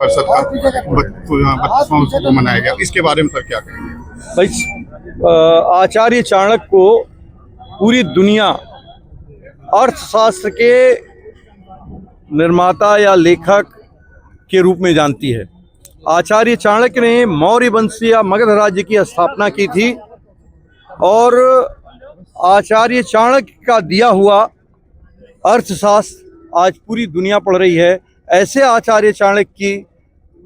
परिषद का 32वां उत्सव मनाया गया, इसके बारे में सर क्या कहेंगे? भाई आचार्य चाणक्य को पूरी दुनिया अर्थशास्त्र के निर्माता या लेखक के रूप में जानती है। आचार्य चाणक्य ने मौर्य वंश या मगध राज्य की स्थापना की थी और आचार्य चाणक्य का दिया हुआ अर्थशास्त्र आज पूरी दुनिया पढ़ रही है। ऐसे आचार्य चाणक्य की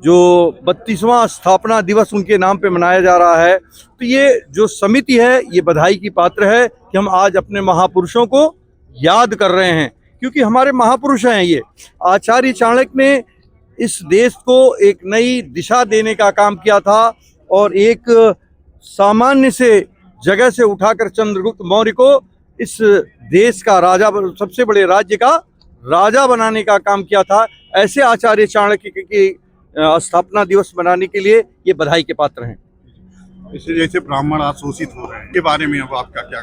जो 32वां स्थापना दिवस उनके नाम पे मनाया जा रहा है, तो ये जो समिति है ये बधाई की पात्र है कि हम आज अपने महापुरुषों को याद कर रहे हैं, क्योंकि हमारे महापुरुष हैं ये। आचार्य चाणक्य ने इस देश को एक नई दिशा देने का काम किया था और एक सामान्य से जगह से उठाकर चंद्रगुप्त मौर्य को इस देश का राजा, सबसे बड़े राज्य का राजा बनाने का काम किया था। ऐसे आचार्य चाणक्य की स्थापना दिवस मनाने के लिए ये बधाई के पात्र हैं। इसलिए जैसे ब्राह्मण आज शोषित हो रहे हैं, के बारे में अब आपका क्या?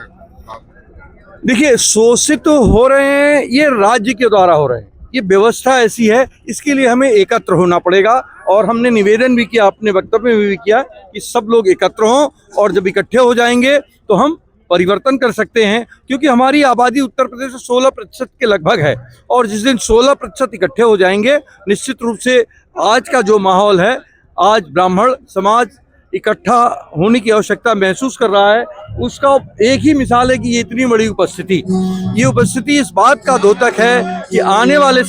देखिए, शोषित हो रहे हैं ये राज्य के द्वारा हो रहे हैं, ये व्यवस्था ऐसी है, इसके लिए हमें एकत्र होना पड़ेगा। और हमने निवेदन भी किया, अपने वक्तव्य में भी किया कि सब लोग एकत्र हों और जब इकट्ठे हो जाएंगे तो हम परिवर्तन कर सकते हैं, क्योंकि हमारी आबादी उत्तर प्रदेश में 16% के लगभग है और जिस दिन 16% इकट्ठे हो जाएंगे, निश्चित रूप से आज का जो माहौल है, आज ब्राह्मण समाज इकट्ठा होने की आवश्यकता महसूस कर रहा है, उसका एक ही मिसाल है कि ये इतनी बड़ी उपस्थिति, ये उपस्थिति इस बात का द्योतक है कि आने वाले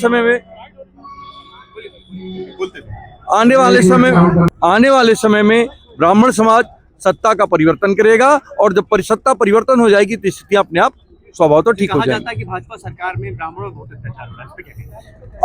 समय में ब्राह्मण समाज सत्ता का परिवर्तन करेगा और जब सत्ता परिवर्तन हो जाएगी तो स्थितियां अपने आप स्वभाव तो ठीक हो जाएगी। कहा जाता है कि भाजपा सरकार में ब्राह्मणों बहुत अत्याचार हो रहा है, इस पे क्या कहेंगे?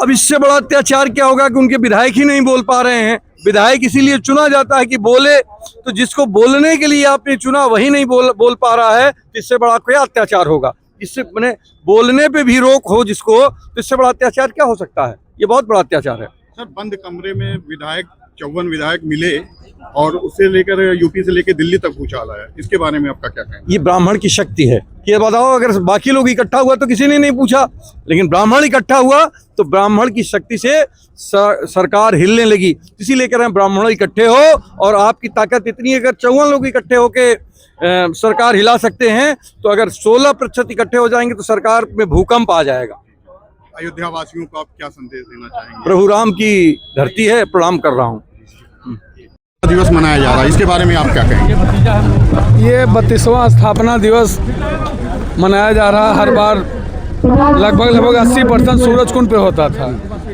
अब इससे बड़ा अत्याचार क्या होगा कि उनके विधायक ही नहीं बोल पा रहे हैं। विधायक इसीलिए चुना जाता है कि बोले, तो जिसको बोलने के लिए आपने चुना वही नहीं बोल पा रहा है, तो इससे बड़ा क्या अत्याचार होगा? इससे मैंने बोलने पे भी रोक हो जिसको, तो इससे बड़ा अत्याचार क्या हो सकता है? ये बहुत बड़ा अत्याचार है। सर, बंद कमरे में विधायक 54 विधायक मिले और उसे लेकर यूपी से लेकर दिल्ली तक भूचाल आया, इसके बारे में आपका क्या कहना? ये ब्राह्मण की शक्ति है। ये बताओ, अगर बाकी लोग इकट्ठा हुआ तो किसी ने नहीं पूछा, लेकिन ब्राह्मण इकट्ठा हुआ तो ब्राह्मण की शक्ति से सरकार हिलने लगी। इसी लेकर हम ब्राह्मण इकट्ठे हो, और आपकी ताकत इतनी है, अगर 54 लोग इकट्ठे होके सरकार हिला सकते हैं, तो अगर 16% इकट्ठे हो जाएंगे तो सरकार में भूकंप आ जाएगा। अयोध्या वासियों को आप क्या संदेश देना चाहेंगे? प्रभु राम की धरती है, प्रणाम कर रहा हूँ। दिवस मनाया जा रहा है, इसके बारे में आप क्या कहेंगे? ये 32वां स्थापना दिवस मनाया जा रहा है। हर बार लगभग 80% सूरजकुंड पे होता था,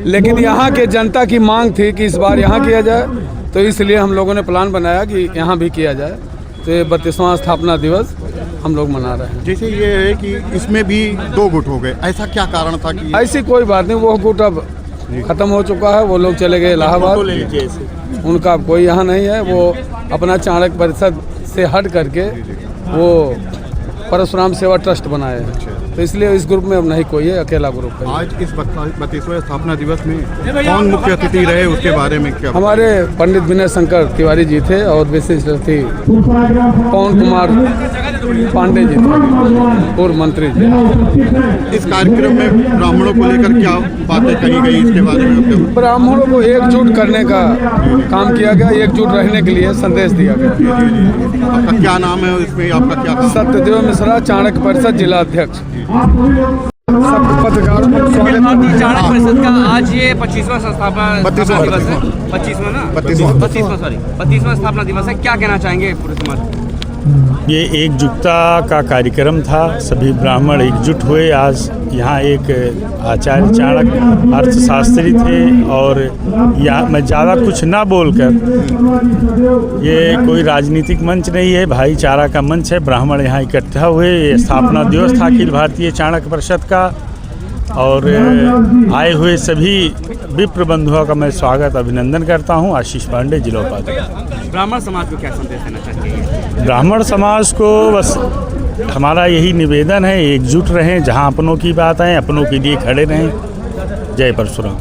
लेकिन यहाँ के जनता की मांग थी कि इस बार यहाँ किया जाए, तो इसलिए हम लोगों ने प्लान बनाया कि यहाँ भी किया जाए। तो ये 32वां स्थापना दिवस हम लोग मना रहे हैं। जैसे ये है कि इसमें भी 2 गुट हो गए, ऐसा क्या कारण था कि? ऐसी कोई बात नहीं, वो गुट अब खत्म हो चुका है, वो लोग चले गए इलाहाबाद, उनका अब कोई यहाँ नहीं है। वो अपना चाणक्य परिषद से हट करके वो परशुराम सेवा ट्रस्ट बनाए हैं, तो इसलिए इस ग्रुप में अब नहीं कोई है, अकेला ग्रुप है। आज इस 32वें स्थापना दिवस में कौन मुख्य अतिथि रहे, उसके बारे में क्या? हमारे पंडित विनय शंकर तिवारी जी थे और विशिष्ट अतिथि पवन कुमार पांडे जी थे, पूर्व मंत्री जी। इस कार्यक्रम में ब्राह्मणों को लेकर क्या बातें कही गई, इसके बारे में? ब्राह्मणों को एकजुट करने का काम किया गया, एकजुट रहने के लिए संदेश दिया गया। आपका क्या नाम है, इसमें आपका क्या? सत्यदेव मिश्रा, चाणक्य परिषद जिला अध्यक्ष। पत्रकारों को चाणक्य परिषद का आज ये 25वां स्थापना दिवस है। 25वां स्थापना दिवस है, क्या कहना चाहेंगे पूरे समाज? ये एकजुटता का कार्यक्रम था, सभी ब्राह्मण एकजुट हुए। आज यहाँ एक आचार्य चाणक्य अर्थशास्त्री थे और यहाँ मैं ज़्यादा कुछ ना बोलकर, ये कोई राजनीतिक मंच नहीं है, भाईचारा का मंच है। ब्राह्मण यहाँ इकट्ठा हुए, ये स्थापना दिवस था अखिल भारतीय चाणक्य परिषद का, और आए हुए सभी विप्र बंधुओं का मैं स्वागत अभिनंदन करता हूँ। आशीष पांडे, जिला उपाध्यक्ष। ब्राह्मण समाज को क्या संदेश देना चाहिए? ब्राह्मण समाज को बस हमारा यही निवेदन है, एकजुट रहें, जहाँ अपनों की बात है अपनों के लिए खड़े रहें। जय परशुराम।